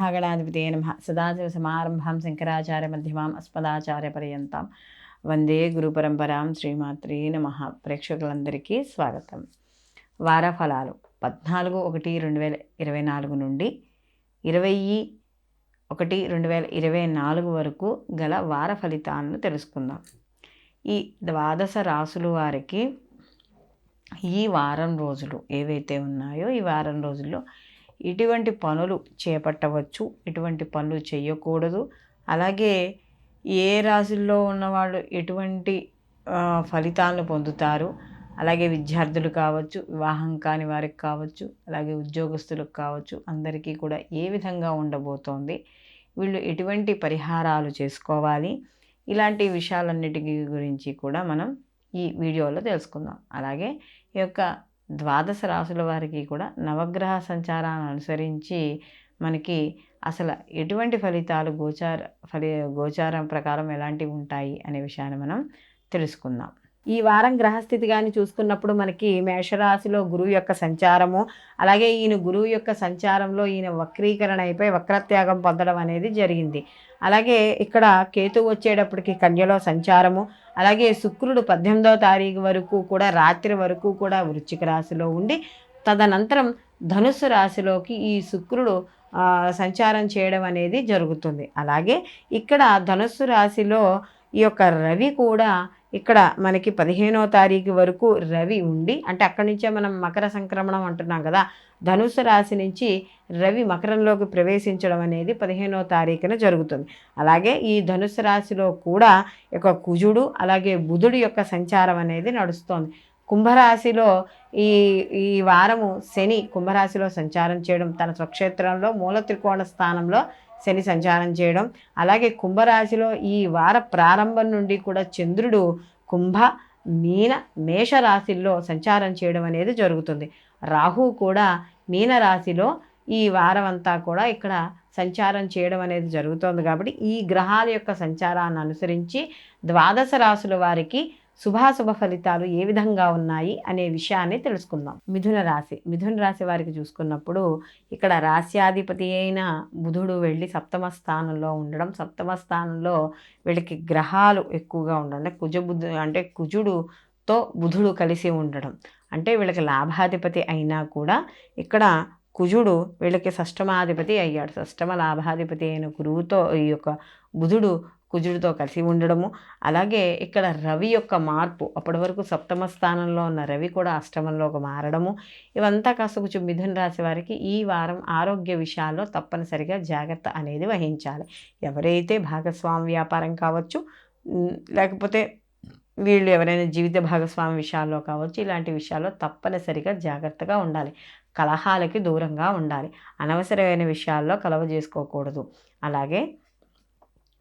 శ్రీమహాగణాధిపతయే నమః. సదాశివసమారంభాం శంకరాచార్యమధ్యమాం అస్మదాచార్యపర్యంతం వందే గురుపరంపరాం. శ్రీమాత్రే నమః. ప్రేక్షకులందరికీ స్వాగతం. వారఫలాలు 14/1/2024 నుండి 20/1/2024 వరకు గల వార ఫలితాలను తెలుసుకుందాం. ఈ ద్వాదశ రాసుల వారికి ఈ వారం రోజులు ఏవైతే ఉన్నాయో ఈ వారం రోజుల్లో ఎటువంటి పనులు చేపట్టవచ్చు, ఎటువంటి పనులు చేయకూడదు, అలాగే ఏ రాశుల్లో ఉన్నవాళ్ళు ఎటువంటి ఫలితాలను పొందుతారు, అలాగే విద్యార్థులు కావచ్చు, వివాహం కాని వారికి కావచ్చు, అలాగే ఉద్యోగస్తులకు కావచ్చు, అందరికీ కూడా ఏ విధంగా ఉండబోతోంది, వీళ్ళు ఎటువంటి పరిహారాలు చేసుకోవాలి, ఇలాంటి విషయాలన్నిటి గురించి కూడా మనం ఈ వీడియోలో తెలుసుకుందాం. అలాగే ఈ యొక్క ద్వాదశ రాశుల వారికి కూడా నవగ్రహ సంచారాన్ని అనుసరించి మనకి అసలు ఎటువంటి ఫలితాలు గోచారం ప్రకారం ఎలాంటివి ఉంటాయి అనే విషయాన్ని మనం తెలుసుకుందాం. ఈ వారం గ్రహస్థితి కానీ చూసుకున్నప్పుడు మనకి మేషరాశిలో గురువు యొక్క సంచారము, అలాగే ఈయన గురువు యొక్క సంచారంలో ఈయన వక్రీకరణ అయిపోయి వక్రత్యాగం పొందడం అనేది జరిగింది. అలాగే ఇక్కడ కేతు వచ్చేటప్పటికి కన్యలో సంచారము, అలాగే శుక్రుడు 18వ తారీఖు వరకు కూడా రాత్రి వరకు కూడా వృశ్చిక రాశిలో ఉండి తదనంతరం ధనుస్సు రాశిలోకి ఈ శుక్రుడు సంచారం చేయడం అనేది జరుగుతుంది. అలాగే ఇక్కడ ధనుస్సు రాశిలో ఈ యొక్క రవి కూడా ఇక్కడ మనకి 15వ తారీఖు వరకు రవి ఉండి, అంటే అక్కడి నుంచే మనం మకర సంక్రమణం అంటున్నాం కదా, ధనుసు రాశి నుంచి రవి మకరంలోకి ప్రవేశించడం అనేది 15వ తారీఖున జరుగుతుంది. అలాగే ఈ ధనుసు రాశిలో కూడా యొక్క కుజుడు అలాగే బుధుడు యొక్క సంచారం అనేది నడుస్తోంది. కుంభరాశిలో ఈ వారము శని కుంభరాశిలో సంచారం చేయడం, తన స్వక్షేత్రంలో మూల త్రికోణ స్థానంలో శని సంచారం చేయడం, అలాగే కుంభరాశిలో ఈ వార ప్రారంభం నుండి కూడా చంద్రుడు కుంభ మీన మేషరాశిల్లో సంచారం చేయడం అనేది జరుగుతుంది. రాహు కూడా మీనరాశిలో ఈ వారం అంతా కూడా ఇక్కడ సంచారం చేయడం అనేది జరుగుతుంది. కాబట్టి ఈ గ్రహాల యొక్క సంచారాన్ని అనుసరించి ద్వాదశ రాశుల వారికి శుభాశుభ ఫలితాలు ఏ విధంగా ఉన్నాయి అనే విషయాన్ని తెలుసుకుందాం. మిథున రాశి వారికి చూసుకున్నప్పుడు ఇక్కడ రాశ్యాధిపతి అయిన బుధుడు వెళ్ళి సప్తమ స్థానంలో ఉండడం, సప్తమ స్థానంలో వీళ్ళకి గ్రహాలు ఎక్కువగా ఉండడం, అంటే కుజుడుతో బుధుడు కలిసి ఉండడం, అంటే వీళ్ళకి లాభాధిపతి అయినా కూడా ఇక్కడ కుజుడు వీళ్ళకి షష్టమాధిపతి అయ్యాడు. షష్టమ లాభాధిపతి అయిన గురువుతో ఈ యొక్క బుధుడు కుజుడితో కలిసి ఉండడము, అలాగే ఇక్కడ రవి యొక్క మార్పు, అప్పటి వరకు సప్తమ స్థానంలో ఉన్న రవి కూడా అష్టమంలోకి మారడము, ఇవంతా కాస్త కొంచెం మిథున రాశి వారికి ఈ వారం ఆరోగ్య విషయాల్లో తప్పనిసరిగా జాగ్రత్త అనేది వహించాలి. ఎవరైతే భాగస్వామి వ్యాపారం కావచ్చు, లేకపోతే వీళ్ళు ఎవరైనా జీవిత భాగస్వామి విషయాల్లో కావచ్చు, ఇలాంటి విషయాల్లో తప్పనిసరిగా జాగ్రత్తగా ఉండాలి. కలహాలకి దూరంగా ఉండాలి. అనవసరమైన విషయాల్లో కలవ చేసుకోకూడదు. అలాగే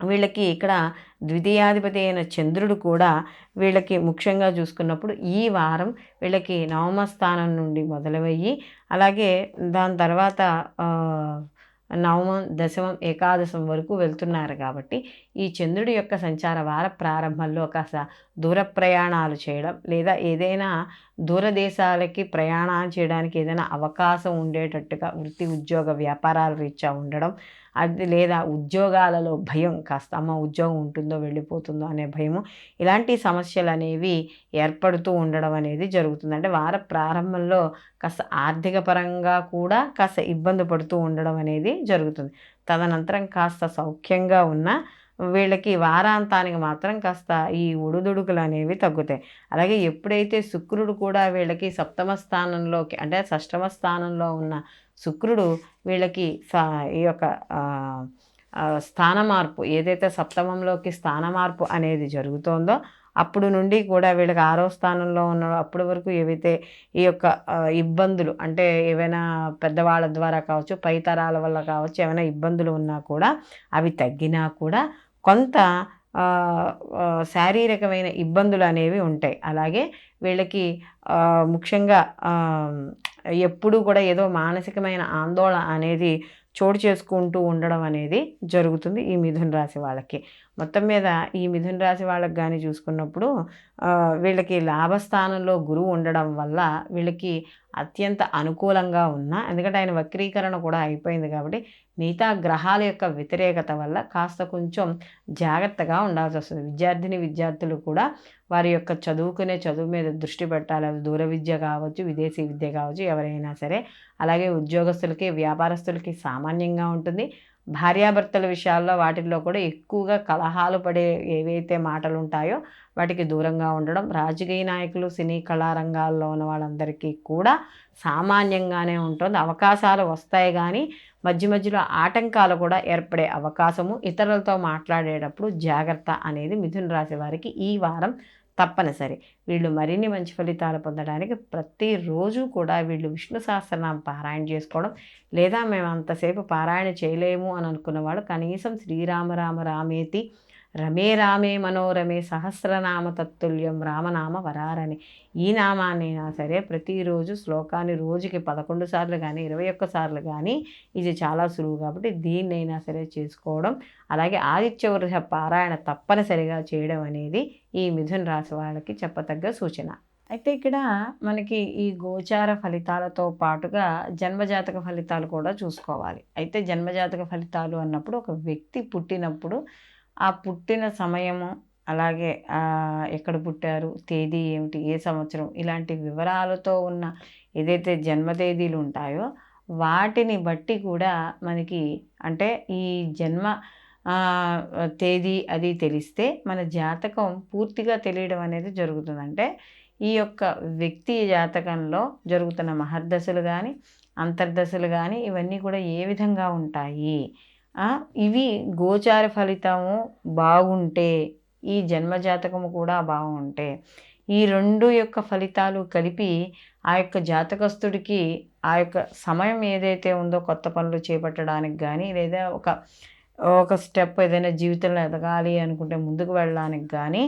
వీళ్ళకి ఇక్కడ ద్వితీయాధిపతి అయిన చంద్రుడు కూడా వీళ్ళకి ముఖ్యంగా చూసుకున్నప్పుడు ఈ వారం వీళ్ళకి నవమ స్థానం నుండి మొదలయ్యి, అలాగే దాని తర్వాత నవమం, దశమం, ఏకాదశం వరకు వెళ్తున్నారు. కాబట్టి ఈ చంద్రుడి యొక్క సంచార వార ప్రారంభంలో కాస్త దూర ప్రయాణాలు చేయడం, లేదా ఏదైనా దూరదేశాలకి ప్రయాణాలు చేయడానికి ఏదైనా అవకాశం ఉండేటట్టుగా వృత్తి ఉద్యోగ వ్యాపారాల రీత్యా ఉండడం, అది లేదా ఉద్యోగాలలో భయం, కాస్త అమ్మ ఉద్యోగం ఉంటుందో వెళ్ళిపోతుందో అనే భయము, ఇలాంటి సమస్యలు అనేవి ఏర్పడుతూ ఉండడం అనేది జరుగుతుంది. అంటే వార ప్రారంభంలో కాస్త ఆర్థిక పరంగా కూడా కాస్త ఇబ్బంది పడుతూ ఉండడం అనేది జరుగుతుంది. తదనంతరం కాస్త సౌఖ్యంగా ఉన్న వీళ్ళకి వారాంతానికి మాత్రం కాస్త ఈ ఒడుదుడుకులు అనేవి తగ్గుతాయి. అలాగే ఎప్పుడైతే శుక్రుడు కూడా వీళ్ళకి సప్తమ స్థానంలోకి, అంటే షష్టమ స్థానంలో ఉన్న శుక్రుడు వీళ్ళకి ఈ యొక్క స్థాన మార్పు, ఏదైతే సప్తమంలోకి స్థాన మార్పు అనేది జరుగుతోందో అప్పుడు నుండి కూడా వీళ్ళకి 6వ స్థానంలో ఉన్న అప్పటి వరకు ఏవైతే ఈ యొక్క ఇబ్బందులు, అంటే ఏవైనా పెద్దవాళ్ళ ద్వారా కావచ్చు, పై తరాల వల్ల కావచ్చు, ఏమైనా ఇబ్బందులు ఉన్నా కూడా అవి తగ్గినా కూడా కొంత శారీరకమైన ఇబ్బందులు అనేవి ఉంటాయి. అలాగే వీళ్ళకి ముఖ్యంగా ఎప్పుడూ కూడా ఏదో మానసికమైన ఆందోళన అనేది చోటు చేసుకుంటూ ఉండడం అనేది జరుగుతుంది ఈ మిథున రాశి వాళ్ళకి. మొత్తం మీద ఈ మిథున రాశి వాళ్ళకి కానీ చూసుకున్నప్పుడు వీళ్ళకి లాభస్థానంలో గురువు ఉండడం వల్ల వీళ్ళకి అత్యంత అనుకూలంగా ఉన్నా, ఎందుకంటే ఆయన వక్రీకరణ కూడా అయిపోయింది కాబట్టి మిగతా గ్రహాల యొక్క వ్యతిరేకత వల్ల కాస్త కొంచెం జాగ్రత్తగా ఉండాల్సి వస్తుంది. విద్యార్థులు కూడా వారి యొక్క చదువుకునే చదువు మీద దృష్టి పెట్టాలి. అది దూర విద్య కావచ్చు, విదేశీ విద్య కావచ్చు, ఎవరైనా సరే. అలాగే ఉద్యోగస్తులకి, వ్యాపారస్తులకి సామాన్యంగా ఉంటుంది. భార్యాభర్తల విషయాల్లో వాటిల్లో కూడా ఎక్కువగా కలహాలు పడే ఏవైతే మాటలు ఉంటాయో వాటికి దూరంగా ఉండడం. రాజకీయ నాయకులు, సినీ కళారంగాల్లో ఉన్న వాళ్ళందరికీ కూడా సామాన్యంగానే ఉంటుంది. అవకాశాలు వస్తాయి కానీ మధ్య మధ్యలో ఆటంకాలు కూడా ఏర్పడే అవకాశము, ఇతరులతో మాట్లాడేటప్పుడు జాగ్రత్త అనేది మిథున రాశి వారికి ఈ వారం తప్పనిసరి. వీళ్ళు మరిన్ని మంచి ఫలితాలు పొందడానికి ప్రతిరోజు కూడా వీళ్ళు విష్ణు సహస్రనామం పారాయణ చేసుకోవడం, లేదా మేము అంతసేపు పారాయణ చేయలేము అని అనుకున్న వాళ్ళు కనీసం శ్రీరామ రామ రామేతి రమే రామే మనోరమే సహస్రనామ తత్తుల్యం రామనామ వరారని ఈ నామాన్నైనా సరే ప్రతిరోజు శ్లోకాన్ని రోజుకి 11 సార్లు కానీ 21 సార్లు కానీ, ఇది చాలా సులువు కాబట్టి దీన్నైనా సరే చేసుకోవడం, అలాగే ఆదిత్య వృష పారాయణ తప్పనిసరిగా చేయడం అనేది ఈ మిథున రాశి వాళ్ళకి చెప్పతగ్గ సూచన. అయితే ఇక్కడ మనకి ఈ గోచార ఫలితాలతో పాటుగా జన్మజాతక ఫలితాలు కూడా చూసుకోవాలి. అయితే జన్మజాతక ఫలితాలు అన్నప్పుడు ఒక వ్యక్తి పుట్టినప్పుడు ఆ పుట్టిన సమయము, అలాగే ఎక్కడ పుట్టారు, తేదీ ఏమిటి, ఏ సంవత్సరం, ఇలాంటి వివరాలతో ఉన్న ఏదైతే జన్మ తేదీలు ఉంటాయో వాటిని బట్టి కూడా మనకి అంటే ఈ జన్మ తేదీ అది తెలిస్తే మన జాతకం పూర్తిగా తెలియడం అనేది జరుగుతుంది. అంటే ఈ యొక్క వ్యక్తి జాతకంలో జరుగుతున్న మహర్దశలు కానీ, అంతర్దశలు కానీ ఇవన్నీ కూడా ఏ విధంగా ఉంటాయి, ఇవి గోచార ఫలితము బాగుంటే, ఈ జన్మజాతకము కూడా బాగుంటే, ఈ రెండు యొక్క ఫలితాలు కలిపి ఆ యొక్క జాతకస్తుడికి ఆ యొక్క సమయం ఏదైతే ఉందో కొత్త పనులు చేపట్టడానికి కానీ, లేదా ఒక స్టెప్ ఏదైనా జీవితంలో ఎదగాలి అనుకుంటే ముందుకు వెళ్ళడానికి కానీ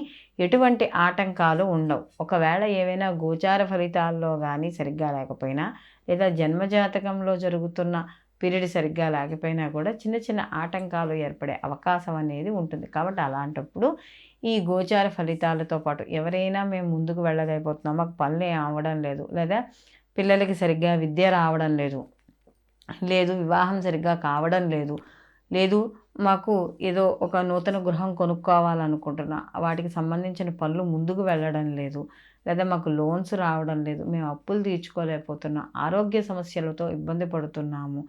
ఎటువంటి ఆటంకాలు ఉండవు. ఒకవేళ ఏవైనా గోచార ఫలితాల్లో కానీ సరిగ్గా లేకపోయినా, లేదా జన్మజాతకంలో జరుగుతున్న పీరియడ్ సరిగ్గా లేకపోయినా కూడా చిన్న చిన్న ఆటంకాలు ఏర్పడే అవకాశం అనేది ఉంటుంది. కాబట్టి అలాంటప్పుడు ఈ గోచార ఫలితాలతో పాటు ఎవరైనా మేము ముందుకు వెళ్ళలేకపోతున్నాం, మాకు పనులు ఏం అవ్వడం లేదు, లేదా పిల్లలకి సరిగ్గా విద్య రావడం లేదు, వివాహం సరిగ్గా కావడం లేదు, మాకు ఏదో ఒక నూతన గృహం కొనుక్కోవాలనుకుంటున్నా, వాటికి సంబంధించిన పనులు ముందుకు వెళ్ళడం లేదు, లేదా మాకు లోన్స్ రావడం లేదు, మేము అప్పులు తీర్చుకోలేకపోతున్నాం, ఆరోగ్య సమస్యలతో ఇబ్బంది పడుతున్నాము,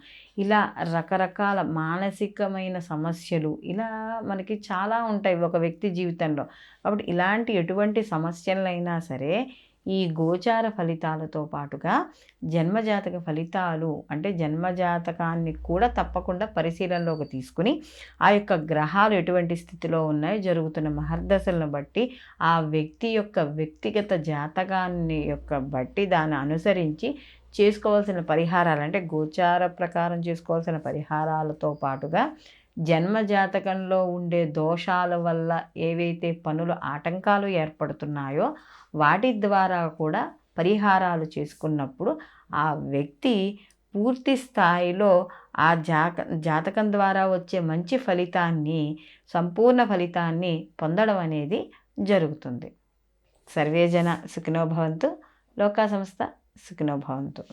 ఇలా రకరకాల మానసికమైన సమస్యలు ఇలా మనకి చాలా ఉంటాయి ఒక వ్యక్తి జీవితంలో. కాబట్టి ఇలాంటి ఎటువంటి సమస్యలైనా సరే ఈ గోచార ఫలితాలతో పాటుగా జన్మజాతక ఫలితాలు అంటే జన్మజాతకాన్ని కూడా తప్పకుండా పరిశీలనలోకి తీసుకుని ఆ యొక్క గ్రహాలు ఎటువంటి స్థితిలో ఉన్నాయో, జరుగుతున్న మహర్దశలను బట్టి ఆ వ్యక్తి యొక్క వ్యక్తిగత జాతకాన్ని బట్టి దాన్ని అనుసరించి చేసుకోవాల్సిన పరిహారాలు అంటే గోచార ప్రకారం చేసుకోవాల్సిన పరిహారాలతో పాటుగా జన్మజాతకంలో ఉండే దోషాల వల్ల ఏవైతే పనులు ఆటంకాలు ఏర్పడుతున్నాయో వాటి ద్వారా కూడా పరిహారాలు చేసుకున్నప్పుడు ఆ వ్యక్తి పూర్తి స్థాయిలో ఆ జాతకం ద్వారా వచ్చే మంచి ఫలితాన్ని, సంపూర్ణ ఫలితాన్ని పొందడం అనేది జరుగుతుంది. సర్వేజన సుఖినో భవంతు, లోకా సంస్థ సుఖినో భవంతు.